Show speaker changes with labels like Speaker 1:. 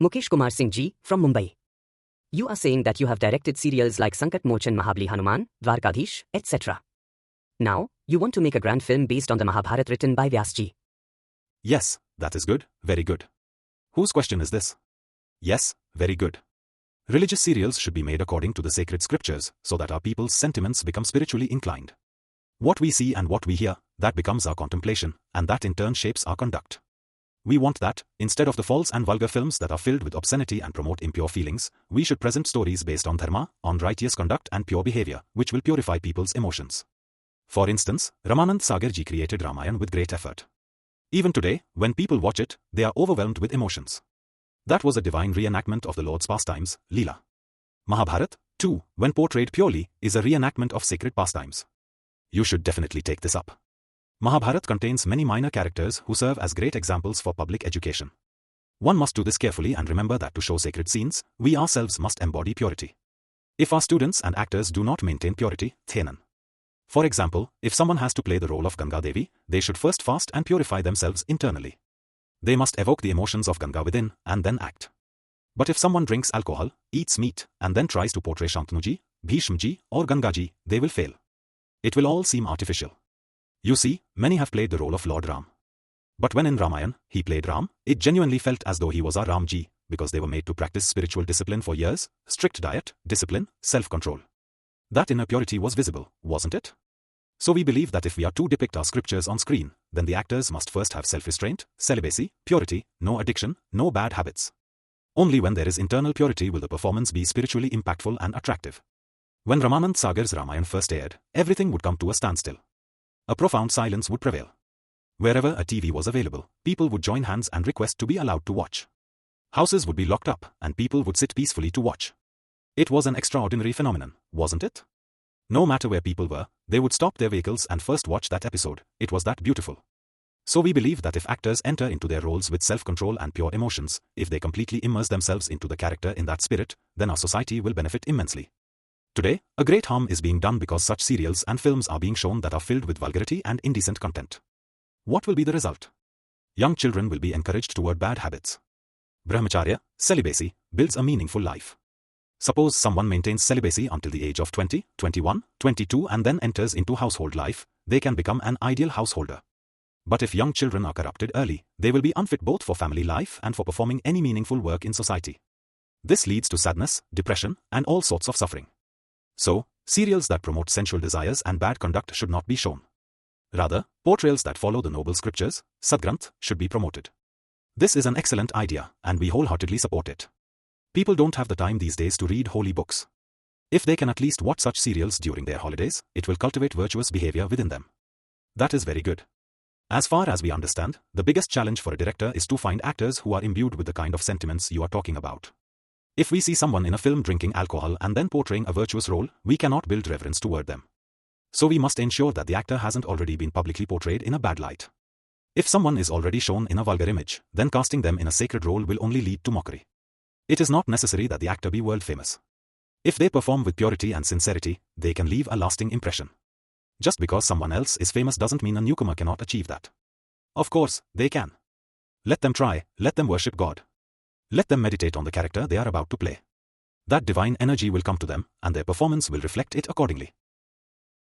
Speaker 1: Mukesh Kumar Singh Ji, from Mumbai. You are saying that you have directed serials like Sankat, Mochan, Mahabali Hanuman, Dwarkadheesh, etc. Now, you want to make a grand film based on the Mahabharat written by Vyas Ji.
Speaker 2: Yes, that is good, very good. Whose question is this? Yes, very good. Religious serials should be made according to the sacred scriptures, so that our people's sentiments become spiritually inclined. What we see and what we hear, that becomes our contemplation, and that in turn shapes our conduct. We want that, instead of the false and vulgar films that are filled with obscenity and promote impure feelings, we should present stories based on dharma, on righteous conduct and pure behavior, which will purify people's emotions. For instance, Ramanand Sagar Ji created Ramayana with great effort. Even today, when people watch it, they are overwhelmed with emotions. That was a divine reenactment of the Lord's pastimes, Leela. Mahabharat, too, when portrayed purely, is a reenactment of sacred pastimes. You should definitely take this up. Mahabharat contains many minor characters who serve as great examples for public education. One must do this carefully and remember that to show sacred scenes, we ourselves must embody purity. If our students and actors do not maintain purity, thenan. For example, if someone has to play the role of Ganga Devi, they should first fast and purify themselves internally. They must evoke the emotions of Ganga within, and then act. But if someone drinks alcohol, eats meat, and then tries to portray Shantanu-ji, Bhishma-ji, or Ganga-ji, they will fail. It will all seem artificial. You see, many have played the role of Lord Ram. But when in Ramayana, he played Ram, it genuinely felt as though he was our Ram-ji, because they were made to practice spiritual discipline for years, strict diet, discipline, self-control. That inner purity was visible, wasn't it? So we believe that if we are to depict our scriptures on screen, then the actors must first have self-restraint, celibacy, purity, no addiction, no bad habits. Only when there is internal purity will the performance be spiritually impactful and attractive. When Ramanand Sagar's Ramayana first aired, everything would come to a standstill. A profound silence would prevail. Wherever a TV was available, people would join hands and request to be allowed to watch. Houses would be locked up, and people would sit peacefully to watch. It was an extraordinary phenomenon, wasn't it? No matter where people were, they would stop their vehicles and first watch that episode. It was that beautiful. So we believe that if actors enter into their roles with self-control and pure emotions, if they completely immerse themselves into the character in that spirit, then our society will benefit immensely. Today, a great harm is being done because such serials and films are being shown that are filled with vulgarity and indecent content. What will be the result? Young children will be encouraged toward bad habits. Brahmacharya, celibacy, builds a meaningful life. Suppose someone maintains celibacy until the age of 20, 21, 22 and then enters into household life, they can become an ideal householder. But if young children are corrupted early, they will be unfit both for family life and for performing any meaningful work in society. This leads to sadness, depression, and all sorts of suffering. So, serials that promote sensual desires and bad conduct should not be shown. Rather, portrayals that follow the noble scriptures, Sadgranth, should be promoted. This is an excellent idea, and we wholeheartedly support it. People don't have the time these days to read holy books. If they can at least watch such serials during their holidays, it will cultivate virtuous behavior within them. That is very good. As far as we understand, the biggest challenge for a director is to find actors who are imbued with the kind of sentiments you are talking about. If we see someone in a film drinking alcohol and then portraying a virtuous role, we cannot build reverence toward them. So we must ensure that the actor hasn't already been publicly portrayed in a bad light. If someone is already shown in a vulgar image, then casting them in a sacred role will only lead to mockery. It is not necessary that the actor be world famous. If they perform with purity and sincerity, they can leave a lasting impression. Just because someone else is famous doesn't mean a newcomer cannot achieve that. Of course, they can. Let them try, let them worship God. Let them meditate on the character they are about to play. That divine energy will come to them, and their performance will reflect it accordingly.